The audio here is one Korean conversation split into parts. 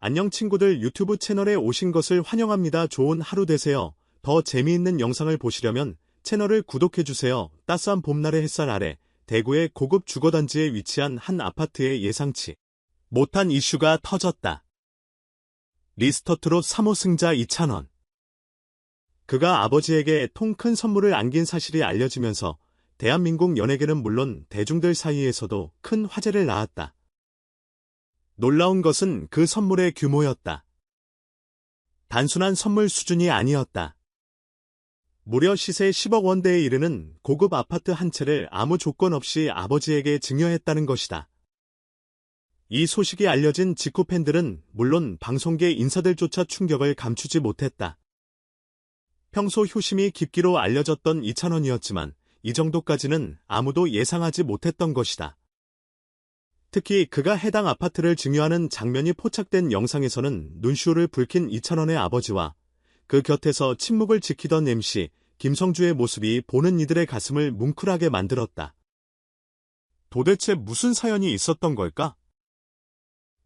안녕 친구들, 유튜브 채널에 오신 것을 환영합니다. 좋은 하루 되세요. 더 재미있는 영상을 보시려면 채널을 구독해주세요. 따스한 봄날의 햇살 아래 대구의 고급 주거단지에 위치한 한 아파트에 예상치 못한 이슈가 터졌다. 리스터트롯 3호 승자 이찬원. 그가 아버지에게 통 큰 선물을 안긴 사실이 알려지면서 대한민국 연예계는 물론 대중들 사이에서도 큰 화제를 낳았다. 놀라운 것은 그 선물의 규모였다. 단순한 선물 수준이 아니었다. 무려 시세 10억 원대에 이르는 고급 아파트 한 채를 아무 조건 없이 아버지에게 증여했다는 것이다. 이 소식이 알려진 직후 팬들은 물론 방송계 인사들조차 충격을 감추지 못했다. 평소 효심이 깊기로 알려졌던 이찬원이었지만 이 정도까지는 아무도 예상하지 못했던 것이다. 특히 그가 해당 아파트를 증여하는 장면이 포착된 영상에서는 눈시울을 붉힌 이찬원의 아버지와 그 곁에서 침묵을 지키던 MC 김성주의 모습이 보는 이들의 가슴을 뭉클하게 만들었다. 도대체 무슨 사연이 있었던 걸까?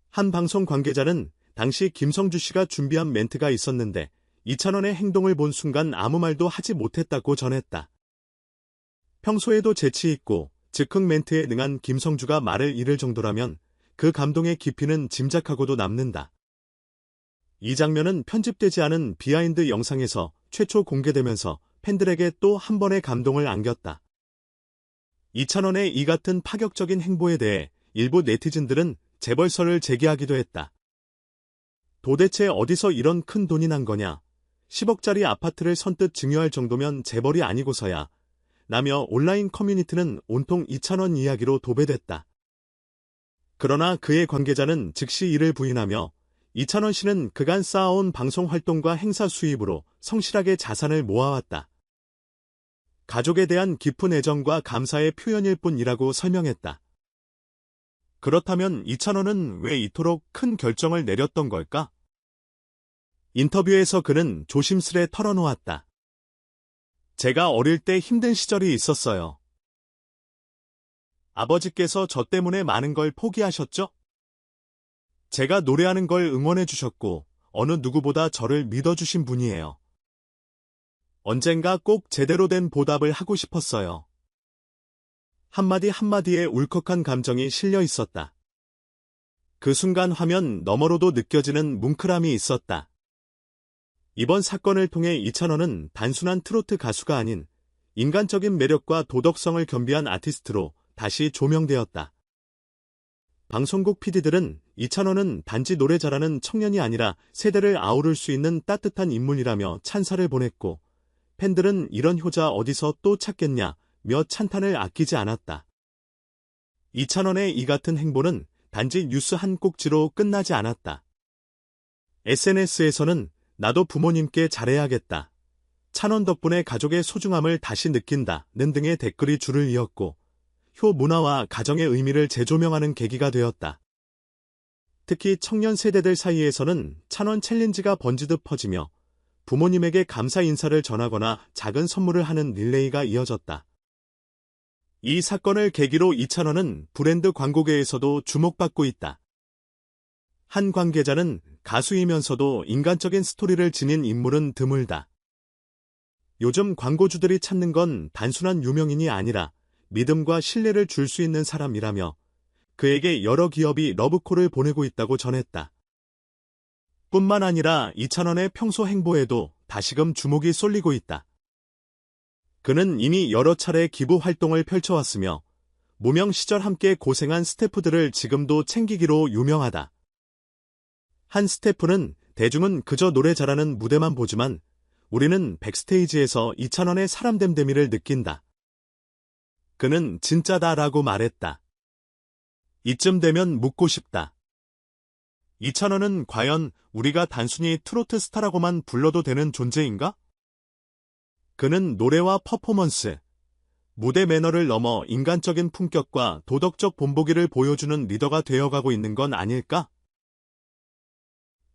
한 방송 관계자는 당시 김성주 씨가 준비한 멘트가 있었는데 이찬원의 행동을 본 순간 아무 말도 하지 못했다고 전했다. 평소에도 재치있고 즉흥 멘트에 능한 김성주가 말을 잃을 정도라면 그 감동의 깊이는 짐작하고도 남는다. 이 장면은 편집되지 않은 비하인드 영상에서 최초 공개되면서 팬들에게 또 한 번의 감동을 안겼다. 이찬원의 이 같은 파격적인 행보에 대해 일부 네티즌들은 재벌설을 제기하기도 했다. 도대체 어디서 이런 큰 돈이 난 거냐? 10억짜리 아파트를 선뜻 증여할 정도면 재벌이 아니고서야 라며 온라인 커뮤니티는 온통 이찬원 이야기로 도배됐다. 그러나 그의 관계자는 즉시 이를 부인하며 이찬원 씨는 그간 쌓아온 방송 활동과 행사 수입으로 성실하게 자산을 모아왔다. 가족에 대한 깊은 애정과 감사의 표현일 뿐이라고 설명했다. 그렇다면 이찬원은 왜 이토록 큰 결정을 내렸던 걸까? 인터뷰에서 그는 조심스레 털어놓았다. 제가 어릴 때 힘든 시절이 있었어요. 아버지께서 저 때문에 많은 걸 포기하셨죠? 제가 노래하는 걸 응원해 주셨고 어느 누구보다 저를 믿어주신 분이에요. 언젠가 꼭 제대로 된 보답을 하고 싶었어요. 한마디 한마디에 울컥한 감정이 실려 있었다. 그 순간 화면 너머로도 느껴지는 뭉클함이 있었다. 이번 사건을 통해 이찬원은 단순한 트로트 가수가 아닌 인간적인 매력과 도덕성을 겸비한 아티스트로 다시 조명되었다. 방송국 PD들은 이찬원은 단지 노래 잘하는 청년이 아니라 세대를 아우를 수 있는 따뜻한 인물이라며 찬사를 보냈고 팬들은 이런 효자 어디서 또 찾겠냐며 찬탄을 아끼지 않았다. 이찬원의 이 같은 행보는 단지 뉴스 한 꼭지로 끝나지 않았다. SNS에서는 나도 부모님께 잘해야겠다. 찬원 덕분에 가족의 소중함을 다시 느낀다는 등의 댓글이 줄을 이었고 효 문화와 가정의 의미를 재조명하는 계기가 되었다. 특히 청년 세대들 사이에서는 찬원 챌린지가 번지듯 퍼지며 부모님에게 감사 인사를 전하거나 작은 선물을 하는 릴레이가 이어졌다. 이 사건을 계기로 이찬원은 브랜드 광고계에서도 주목받고 있다. 한 관계자는 가수이면서도 인간적인 스토리를 지닌 인물은 드물다. 요즘 광고주들이 찾는 건 단순한 유명인이 아니라 믿음과 신뢰를 줄 수 있는 사람이라며 그에게 여러 기업이 러브콜을 보내고 있다고 전했다. 뿐만 아니라 이찬원의 평소 행보에도 다시금 주목이 쏠리고 있다. 그는 이미 여러 차례 기부 활동을 펼쳐왔으며 무명 시절 함께 고생한 스태프들을 지금도 챙기기로 유명하다. 한 스태프는 대중은 그저 노래 잘하는 무대만 보지만 우리는 백스테이지에서 이찬원의 사람됨됨이를 느낀다. 그는 진짜다라고 말했다. 이쯤 되면 묻고 싶다. 이찬원은 과연 우리가 단순히 트로트 스타라고만 불러도 되는 존재인가? 그는 노래와 퍼포먼스, 무대 매너를 넘어 인간적인 품격과 도덕적 본보기를 보여주는 리더가 되어가고 있는 건 아닐까?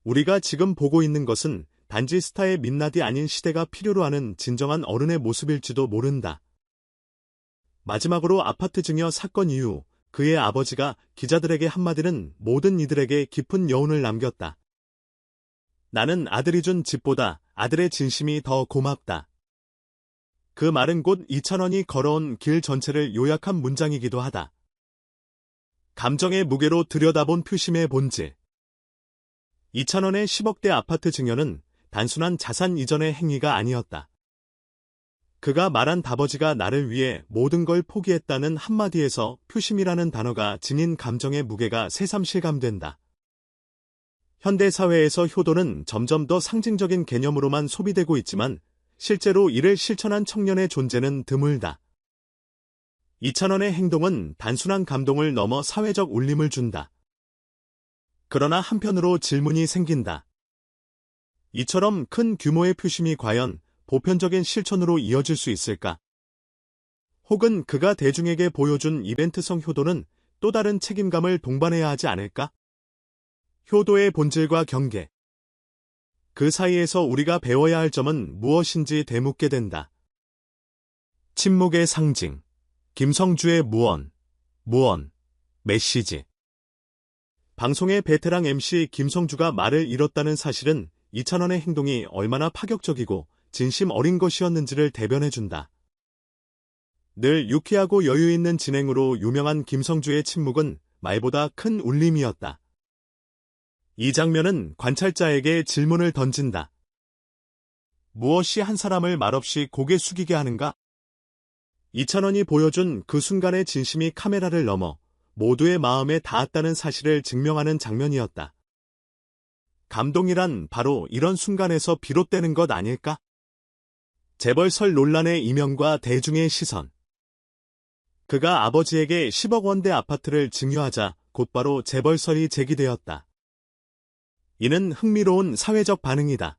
우리가 지금 보고 있는 것은 단지 스타의 민낯이 아닌 시대가 필요로 하는 진정한 어른의 모습일지도 모른다. 마지막으로 아파트 증여 사건 이후 그의 아버지가 기자들에게 한마디는 모든 이들에게 깊은 여운을 남겼다. 나는 아들이 준 집보다 아들의 진심이 더 고맙다. 그 말은 곧 이찬원이 걸어온 길 전체를 요약한 문장이기도 하다. 감정의 무게로 들여다본 표심의 본질. 이찬원의 10억대 아파트 증여는 단순한 자산 이전의 행위가 아니었다. 그가 말한 다버지가 나를 위해 모든 걸 포기했다는 한마디에서 표심이라는 단어가 지닌 감정의 무게가 새삼 실감된다. 현대사회에서 효도는 점점 더 상징적인 개념으로만 소비되고 있지만 실제로 이를 실천한 청년의 존재는 드물다. 이찬원의 행동은 단순한 감동을 넘어 사회적 울림을 준다. 그러나 한편으로 질문이 생긴다. 이처럼 큰 규모의 표심이 과연 보편적인 실천으로 이어질 수 있을까? 혹은 그가 대중에게 보여준 이벤트성 효도는 또 다른 책임감을 동반해야 하지 않을까? 효도의 본질과 경계. 그 사이에서 우리가 배워야 할 점은 무엇인지 되묻게 된다. 침묵의 상징. 김성주의 무언, 메시지. 방송의 베테랑 MC 김성주가 말을 잃었다는 사실은 이찬원의 행동이 얼마나 파격적이고 진심 어린 것이었는지를 대변해준다. 늘 유쾌하고 여유 있는 진행으로 유명한 김성주의 침묵은 말보다 큰 울림이었다. 이 장면은 관찰자에게 질문을 던진다. 무엇이 한 사람을 말없이 고개 숙이게 하는가? 이찬원이 보여준 그 순간의 진심이 카메라를 넘어 모두의 마음에 닿았다는 사실을 증명하는 장면이었다. 감동이란 바로 이런 순간에서 비롯되는 것 아닐까? 재벌설 논란의 이면과 대중의 시선. 그가 아버지에게 10억 원대 아파트를 증여하자 곧바로 재벌설이 제기되었다. 이는 흥미로운 사회적 반응이다.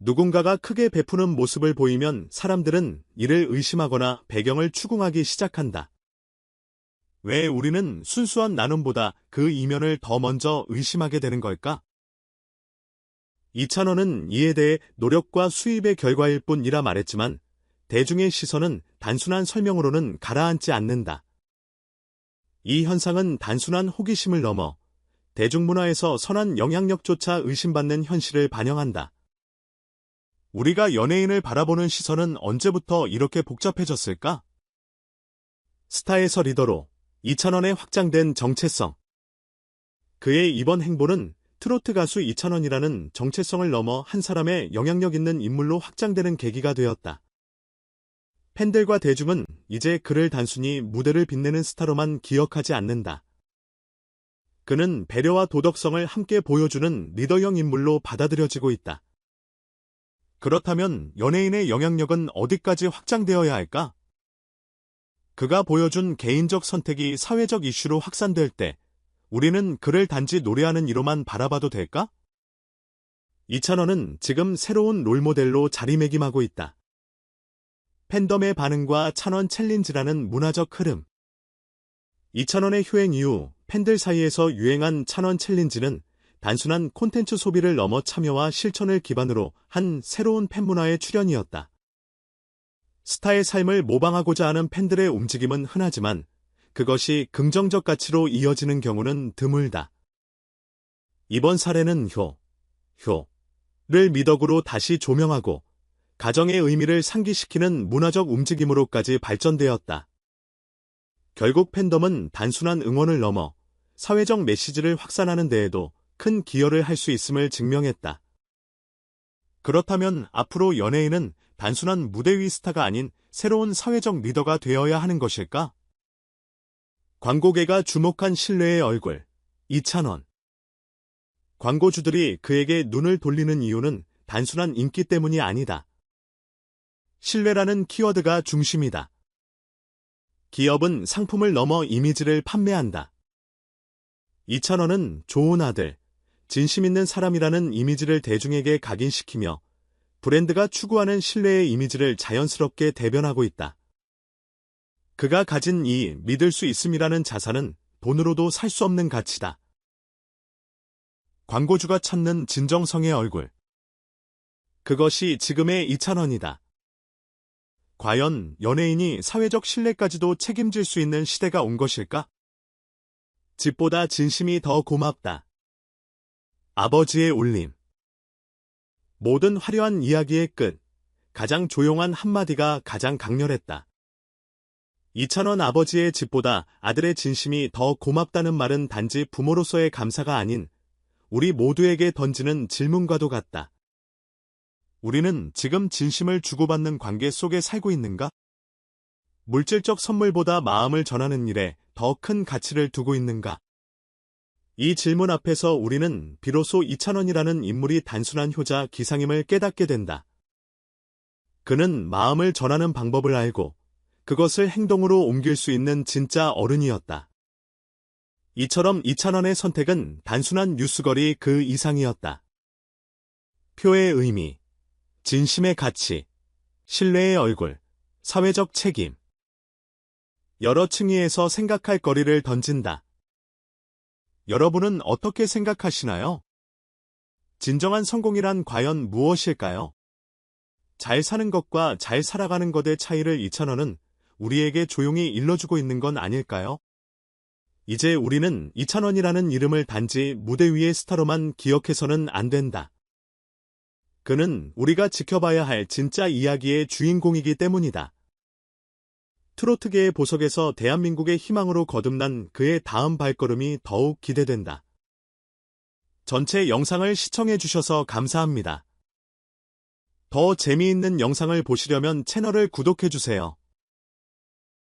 누군가가 크게 베푸는 모습을 보이면 사람들은 이를 의심하거나 배경을 추궁하기 시작한다. 왜 우리는 순수한 나눔보다 그 이면을 더 먼저 의심하게 되는 걸까? 이찬원은 이에 대해 노력과 수입의 결과일 뿐이라 말했지만 대중의 시선은 단순한 설명으로는 가라앉지 않는다. 이 현상은 단순한 호기심을 넘어 대중문화에서 선한 영향력조차 의심받는 현실을 반영한다. 우리가 연예인을 바라보는 시선은 언제부터 이렇게 복잡해졌을까? 스타에서 리더로 이찬원의 확장된 정체성. 그의 이번 행보는 트로트 가수 이찬원이라는 정체성을 넘어 한 사람의 영향력 있는 인물로 확장되는 계기가 되었다. 팬들과 대중은 이제 그를 단순히 무대를 빛내는 스타로만 기억하지 않는다. 그는 배려와 도덕성을 함께 보여주는 리더형 인물로 받아들여지고 있다. 그렇다면 연예인의 영향력은 어디까지 확장되어야 할까? 그가 보여준 개인적 선택이 사회적 이슈로 확산될 때 우리는 그를 단지 노래하는 이로만 바라봐도 될까? 이찬원은 지금 새로운 롤모델로 자리매김하고 있다. 팬덤의 반응과 찬원 챌린지라는 문화적 흐름. 이찬원의 효행 이후 팬들 사이에서 유행한 찬원 챌린지는 단순한 콘텐츠 소비를 넘어 참여와 실천을 기반으로 한 새로운 팬문화의 출현이었다. 스타의 삶을 모방하고자 하는 팬들의 움직임은 흔하지만 그것이 긍정적 가치로 이어지는 경우는 드물다. 이번 사례는 효를 미덕으로 다시 조명하고 가정의 의미를 상기시키는 문화적 움직임으로까지 발전되었다. 결국 팬덤은 단순한 응원을 넘어 사회적 메시지를 확산하는 데에도 큰 기여를 할 수 있음을 증명했다. 그렇다면 앞으로 연예인은 단순한 무대 위 스타가 아닌 새로운 사회적 리더가 되어야 하는 것일까? 광고계가 주목한 신뢰의 얼굴, 이찬원. 광고주들이 그에게 눈을 돌리는 이유는 단순한 인기 때문이 아니다. 신뢰라는 키워드가 중심이다. 기업은 상품을 넘어 이미지를 판매한다. 이찬원은 좋은 아들, 진심 있는 사람이라는 이미지를 대중에게 각인시키며 브랜드가 추구하는 신뢰의 이미지를 자연스럽게 대변하고 있다. 그가 가진 이 믿을 수 있음이라는 자산은 돈으로도 살 수 없는 가치다. 광고주가 찾는 진정성의 얼굴. 그것이 지금의 이찬원이다. 과연 연예인이 사회적 신뢰까지도 책임질 수 있는 시대가 온 것일까? 집보다 진심이 더 고맙다. 아버지의 울림. 모든 화려한 이야기의 끝, 가장 조용한 한마디가 가장 강렬했다. 이찬원 아버지의 집보다 아들의 진심이 더 고맙다는 말은 단지 부모로서의 감사가 아닌 우리 모두에게 던지는 질문과도 같다. 우리는 지금 진심을 주고받는 관계 속에 살고 있는가? 물질적 선물보다 마음을 전하는 일에 더 큰 가치를 두고 있는가? 이 질문 앞에서 우리는 비로소 이찬원이라는 인물이 단순한 효자 기상임을 깨닫게 된다. 그는 마음을 전하는 방법을 알고 그것을 행동으로 옮길 수 있는 진짜 어른이었다. 이처럼 이찬원의 선택은 단순한 뉴스거리 그 이상이었다. 표의 의미, 진심의 가치, 신뢰의 얼굴, 사회적 책임. 여러 층위에서 생각할 거리를 던진다. 여러분은 어떻게 생각하시나요? 진정한 성공이란 과연 무엇일까요? 잘 사는 것과 잘 살아가는 것의 차이를 이찬원은 우리에게 조용히 일러주고 있는 건 아닐까요? 이제 우리는 이찬원이라는 이름을 단지 무대 위의 스타로만 기억해서는 안 된다. 그는 우리가 지켜봐야 할 진짜 이야기의 주인공이기 때문이다. 트로트계의 보석에서 대한민국의 희망으로 거듭난 그의 다음 발걸음이 더욱 기대된다. 전체 영상을 시청해주셔서 감사합니다. 더 재미있는 영상을 보시려면 채널을 구독해주세요.